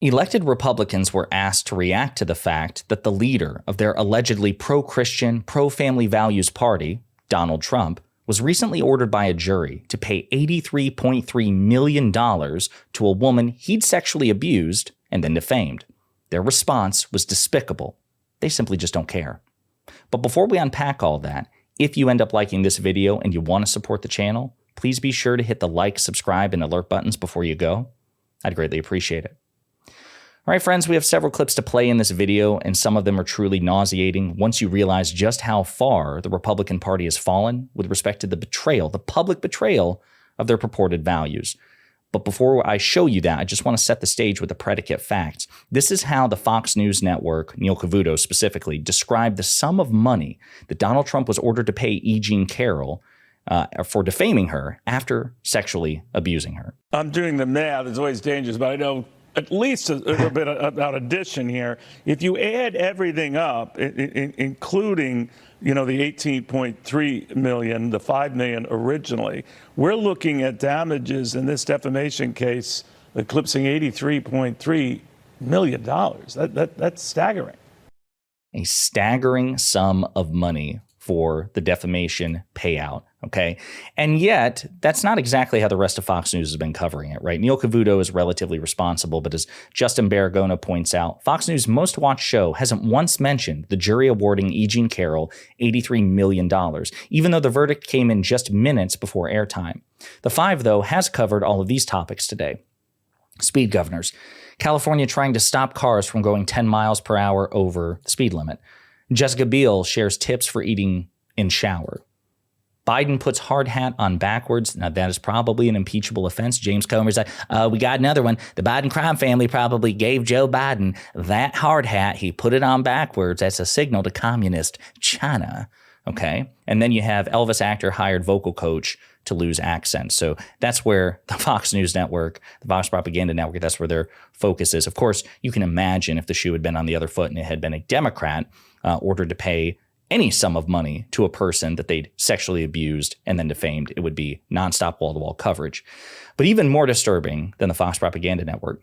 Elected Republicans were asked to react to the fact that the leader of their allegedly pro-Christian, pro-family values party, Donald Trump, was recently ordered by a jury to pay $83.3 million to a woman he'd sexually abused and then defamed. Their response was despicable. They simply just don't care. But before we unpack all that, if you end up liking this video and you want to support the channel, please be sure to hit the like, subscribe, and alert buttons before you go. I'd greatly appreciate it. All right, friends, we have several clips to play in this video, and some of them are truly nauseating once you realize just how far the Republican Party has fallen with respect to the betrayal, the public betrayal of their purported values. But before I show you that, I just want to set the stage with the predicate facts. This is how the Fox News network, Neil Cavuto specifically, described the sum of money that Donald Trump was ordered to pay E. Jean Carroll for defaming her after sexually abusing her. I'm doing the math. It's always dangerous, but I know at least a little bit about addition here. If you add everything up, including, the 18.3 million, the 5 million originally, we're looking at damages in this defamation case eclipsing $83.3 million. That's staggering. A staggering sum of money for the defamation payout. Okay. And yet that's not exactly how the rest of Fox News has been covering it, right? Neil Cavuto is relatively responsible, but as Justin Baragona points out, Fox News' most watched show hasn't once mentioned the jury awarding E. Jean Carroll $83 million, even though the verdict came in just minutes before airtime. The Five, though, has covered all of these topics today. Speed governors, California trying to stop cars from going 10 miles per hour over the speed limit. Jessica Biel shares tips for eating in shower. Biden puts hard hat on backwards. Now, that is probably an impeachable offense. James Comer's like, we got another one. The Biden crime family probably gave Joe Biden that hard hat. He put it on backwards. That's a signal to communist China. Okay. And then you have Elvis actor hired vocal coach to lose accent. So that's where the Fox News network, the Fox Propaganda Network, that's where their focus is. Of course, you can imagine if the shoe had been on the other foot and it had been a Democrat ordered to pay any sum of money to a person that they'd sexually abused and then defamed, it would be nonstop wall-to-wall coverage. But even more disturbing than the Fox Propaganda Network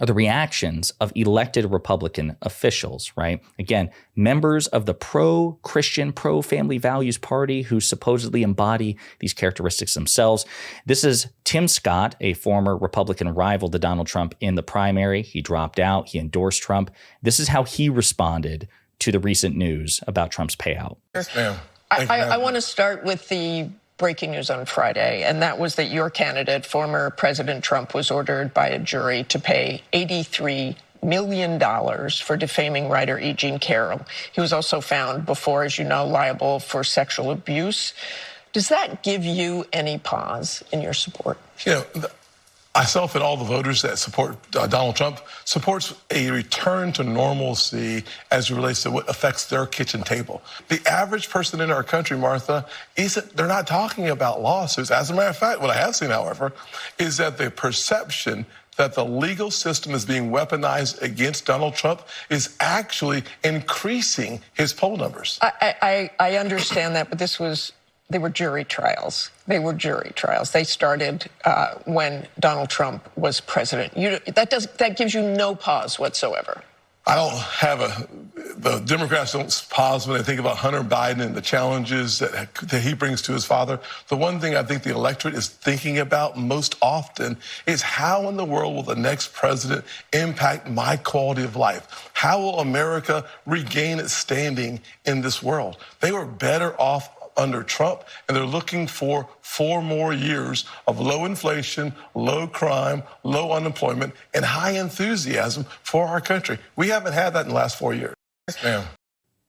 are the reactions of elected Republican officials, right? Again, members of the pro-Christian, pro-family values party who supposedly embody these characteristics themselves. This is Tim Scott, a former Republican rival to Donald Trump in the primary. He dropped out. He endorsed Trump. This is how he responded to the recent news about Trump's payout. Yes, ma'am. I want to start with the breaking news on Friday, and that was that your candidate, former President Trump, was ordered by a jury to pay $83 million for defaming writer E. Jean Carroll. He was also found before, as you know, liable for sexual abuse. Does that give you any pause in your support? Myself and all the voters that support Donald Trump supports a return to normalcy as it relates to what affects their kitchen table. The average person in our country, Martha, they're not talking about lawsuits. As a matter of fact, what I have seen, however, is that the perception that the legal system is being weaponized against Donald Trump is actually increasing his poll numbers. I understand that, but they were jury trials. They started when Donald Trump was president. That gives you no pause whatsoever. I don't have the Democrats don't pause when they think about Hunter Biden and the challenges that he brings to his father. The one thing I think the electorate is thinking about most often is how in the world will the next president impact my quality of life? How will America regain its standing in this world? They were better off under Trump, and they're looking for 4 more years of low inflation, low crime, low unemployment, and high enthusiasm for our country. We haven't had that in the last 4 years. Ma'am.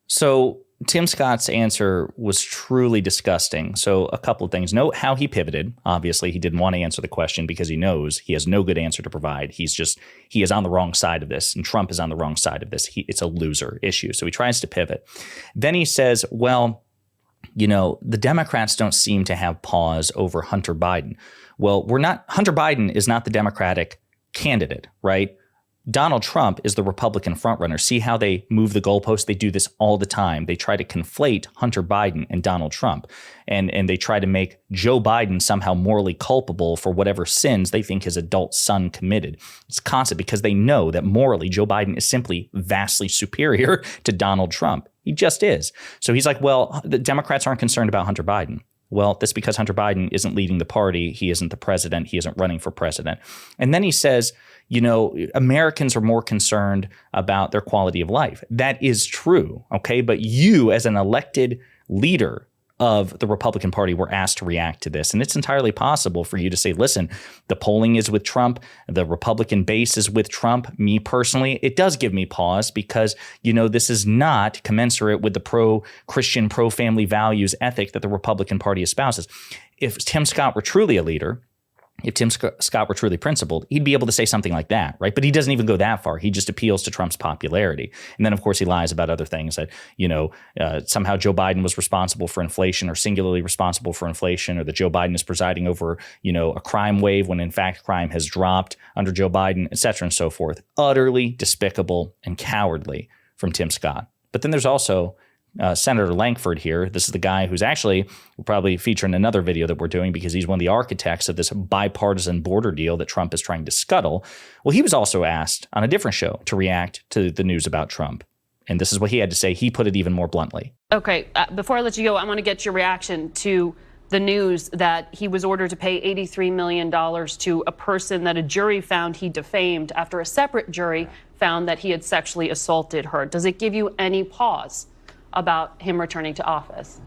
So Tim Scott's answer was truly disgusting. So a couple of things. Note how he pivoted. Obviously, he didn't want to answer the question because he knows he has no good answer to provide. He is on the wrong side of this, and Trump is on the wrong side of this. It's a loser issue. So he tries to pivot. Then he says, well, the Democrats don't seem to have pause over Hunter Biden. Well, Hunter Biden is not the Democratic candidate, right? Donald Trump is the Republican frontrunner. See how they move the goalposts? They do this all the time. They try to conflate Hunter Biden and Donald Trump. And they try to make Joe Biden somehow morally culpable for whatever sins they think his adult son committed. It's constant because they know that morally Joe Biden is simply vastly superior to Donald Trump. He just is. So he's like, well, the Democrats aren't concerned about Hunter Biden. Well, that's because Hunter Biden isn't leading the party. He isn't the president. He isn't running for president. And then he says, you know, Americans are more concerned about their quality of life. That is true. OK, but you as an elected leader of the Republican Party were asked to react to this. And it's entirely possible for you to say, listen, the polling is with Trump. The Republican base is with Trump. Me personally, it does give me pause because, you know, this is not commensurate with the pro-Christian, pro-family values ethic that the Republican Party espouses. If Tim Scott were truly a leader, if Tim Scott were truly principled, he'd be able to say something like that, right? But he doesn't even go that far. He just appeals to Trump's popularity. And then, of course, he lies about other things that, you know, somehow Joe Biden was responsible for inflation or singularly responsible for inflation, or that Joe Biden is presiding over, you know, a crime wave when in fact crime has dropped under Joe Biden, et cetera and so forth. Utterly despicable and cowardly from Tim Scott. But then there's also Senator Lankford here. This is the guy who's actually will probably feature in another video that we're doing because he's one of the architects of this bipartisan border deal that Trump is trying to scuttle. Well, he was also asked on a different show to react to the news about Trump. And this is what he had to say. He put it even more bluntly. Okay, before I let you go, I want to get your reaction to the news that he was ordered to pay $83 million to a person that a jury found he defamed after a separate jury found that he had sexually assaulted her. Does it give you any pause about him returning to office?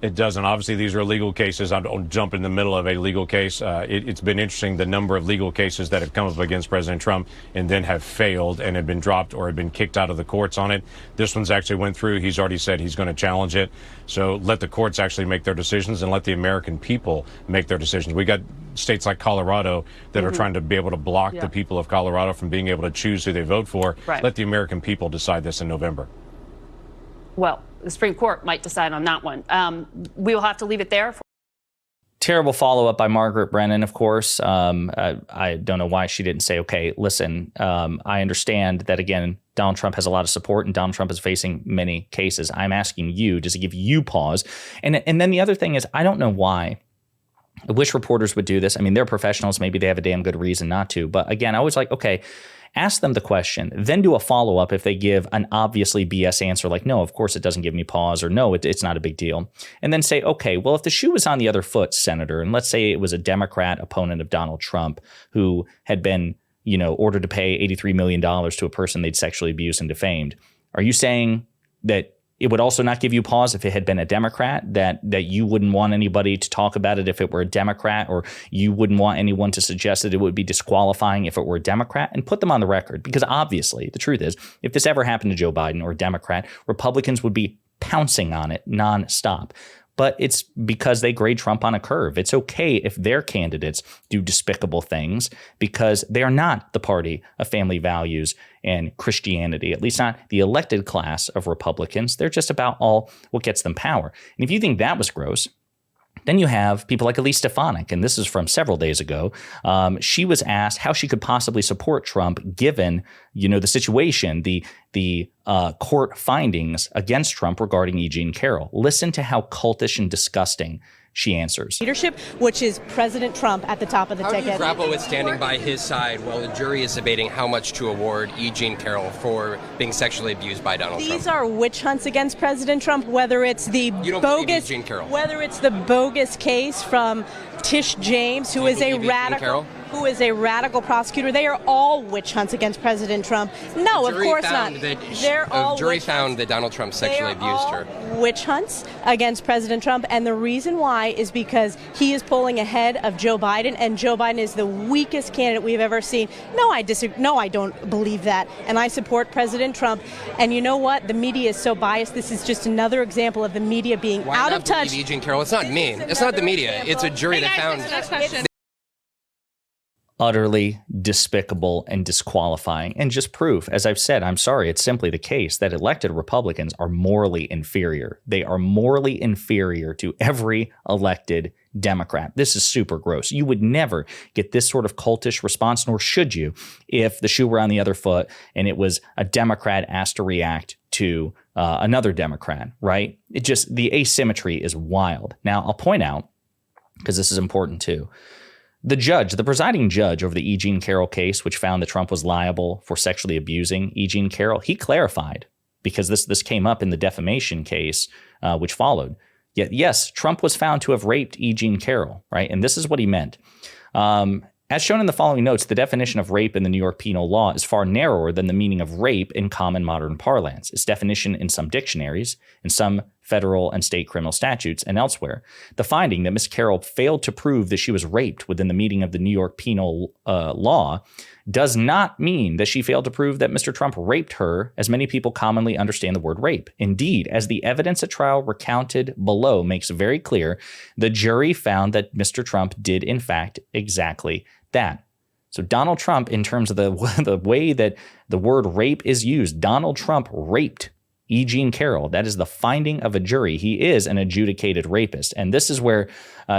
It doesn't. Obviously, these are legal cases. I don't jump in the middle of a legal case. It's been interesting, the number of legal cases that have come up against President Trump and then have failed and have been dropped or have been kicked out of the courts on it. This one's actually went through. He's already said he's going to challenge it. So let the courts actually make their decisions and let the American people make their decisions. We got states like Colorado that are trying to be able to block the people of Colorado from being able to choose who they vote for. Right. Let the American people decide this in November. Well, the Supreme Court might decide on that one. We will have to leave it there. Terrible follow-up by Margaret Brennan, of course. I don't know why she didn't say, okay, listen, I understand that, again, Donald Trump has a lot of support and Donald Trump is facing many cases. I'm asking you, does it give you pause? And then the other thing is, I don't know why. I wish reporters would do this. I mean, they're professionals. Maybe they have a damn good reason not to. But again, I was like, okay, ask them the question, then do a follow-up if they give an obviously BS answer like, no, of course it doesn't give me pause, or no, it's not a big deal. And then say, okay, well, if the shoe was on the other foot, Senator, and let's say it was a Democrat opponent of Donald Trump who had been, you know, ordered to pay $83 million to a person they'd sexually abused and defamed. Are you saying that it would also not give you pause if it had been a Democrat, that you wouldn't want anybody to talk about it if it were a Democrat, or you wouldn't want anyone to suggest that it would be disqualifying if it were a Democrat? And put them on the record, because obviously the truth is, if this ever happened to Joe Biden or a Democrat, Republicans would be pouncing on it nonstop. But it's because they grade Trump on a curve. It's okay if their candidates do despicable things because they are not the party of family values and Christianity, at least not the elected class of Republicans. They're just about all what gets them power. And if you think that was gross, then you have people like Elise Stefanik, and this is from several days ago. She was asked how she could possibly support Trump given, you know, the situation, the court findings against Trump regarding E. Jean Carroll. Listen to how cultish and disgusting she answers. Leadership, which is President Trump at the top of the ticket. How do you grapple with standing by his side while the jury is debating how much to award E. Jean Carroll for being sexually abused by Donald Trump? These are witch hunts against President Trump, whether it's the bogus, whether it's the bogus case from Tish James, who is a radical prosecutor. They are all witch hunts against President Trump. No, of course not. They're all jury found that Donald Trump sexually abused her. Witch hunts against President Trump, and the reason why is because he is pulling ahead of Joe Biden, and Joe Biden is the weakest candidate we've ever seen. No, I disagree. No, I don't believe that, and I support President Trump. And you know what? The media is so biased. This is just another example of the media being out of touch. E. Jean Carroll? It's not me. It's not the media. It's a jury that found. Utterly despicable and disqualifying, and just proof, as I've said, I'm sorry, it's simply the case that elected Republicans are morally inferior. They are morally inferior to every elected Democrat. This is super gross. You would never get this sort of cultish response, nor should you, if the shoe were on the other foot and it was a Democrat asked to react to another Democrat, right? The asymmetry is wild. Now, I'll point out, because this is important too, the presiding judge over the E. Jean Carroll case, which found that Trump was liable for sexually abusing E. Jean Carroll, he clarified, because this came up in the defamation case, which followed. Yet, yes, Trump was found to have raped E. Jean Carroll, right? And this is what he meant. As shown in the following notes, the definition of rape in the New York penal law is far narrower than the meaning of rape in common modern parlance. Its definition in some dictionaries, in some federal and state criminal statutes, and elsewhere. The finding that Ms. Carroll failed to prove that she was raped within the meaning of the New York penal law does not mean that she failed to prove that Mr. Trump raped her, as many people commonly understand the word rape. Indeed, as the evidence at trial recounted below makes very clear, the jury found that Mr. Trump did, in fact, exactly that. So Donald Trump, in terms of the way that the word rape is used, Donald Trump raped E. Jean Carroll. That is the finding of a jury. He is an adjudicated rapist. And this is where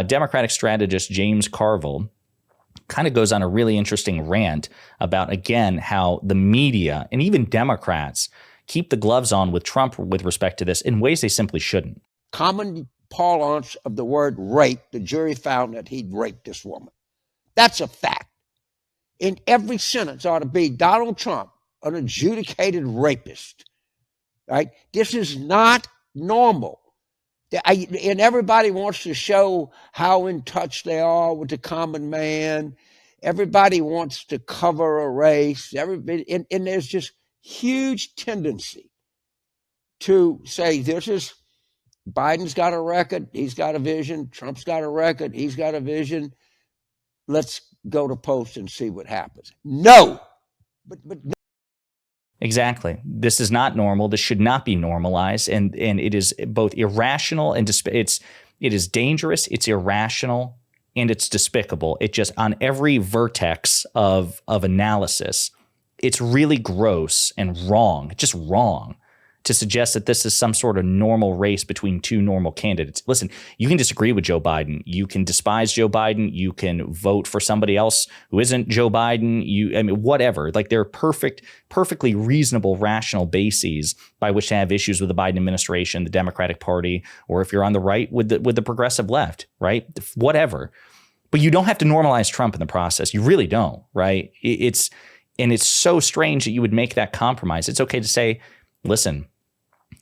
Democratic strategist James Carville kind of goes on a really interesting rant about, again, how the media and even Democrats keep the gloves on with Trump with respect to this in ways they simply shouldn't. Common parlance of the word rape, the jury found that he'd raped this woman. That's a fact. In every sentence ought to be Donald Trump, an adjudicated rapist. Right? This is not normal. And everybody wants to show how in touch they are with the common man. Everybody wants to cover a race. And there's just huge tendency to say, Biden's got a record, he's got a vision. Trump's got a record, he's got a vision. Let's go to post and see what happens. No, but no. Exactly. This is not normal. This should not be normalized, and it is both irrational and it is dangerous. It's irrational and it's despicable. It just, on every vertex of analysis, it's really gross and wrong. Just wrong to suggest that this is some sort of normal race between two normal candidates. Listen, you can disagree with Joe Biden. You can despise Joe Biden. You can vote for somebody else who isn't Joe Biden. Whatever. Like, there are perfectly reasonable, rational bases by which to have issues with the Biden administration, the Democratic Party, or if you're on the right with the progressive left, right? Whatever. But you don't have to normalize Trump in the process. You really don't, right? It's so strange that you would make that compromise. It's okay to say, listen,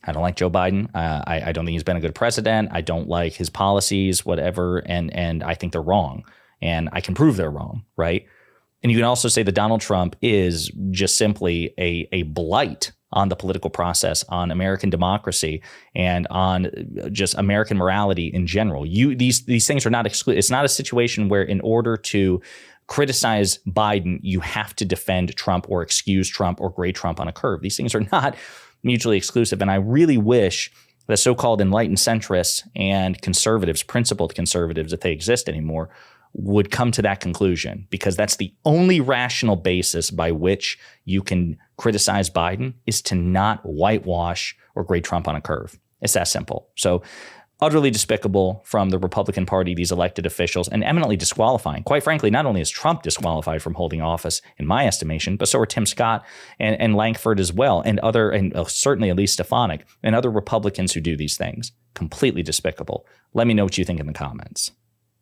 I don't like Joe Biden. I don't think he's been a good president. I don't like his policies, whatever. And I think they're wrong. And I can prove they're wrong, right? And you can also say that Donald Trump is just simply a blight on the political process, on American democracy, and on just American morality in general. These things are not excluded. It's not a situation where, in order to criticize Biden, you have to defend Trump or excuse Trump or grade Trump on a curve. These things are not mutually exclusive. And I really wish the so-called enlightened centrists and conservatives, principled conservatives, if they exist anymore, would come to that conclusion, because that's the only rational basis by which you can criticize Biden, is to not whitewash or grade Trump on a curve. It's that simple. So utterly despicable from the Republican Party, these elected officials, and eminently disqualifying. Quite frankly, not only is Trump disqualified from holding office, in my estimation, but so are Tim Scott and Lankford as well, and certainly Elise Stefanik and other Republicans who do these things. Completely despicable. Let me know what you think in the comments.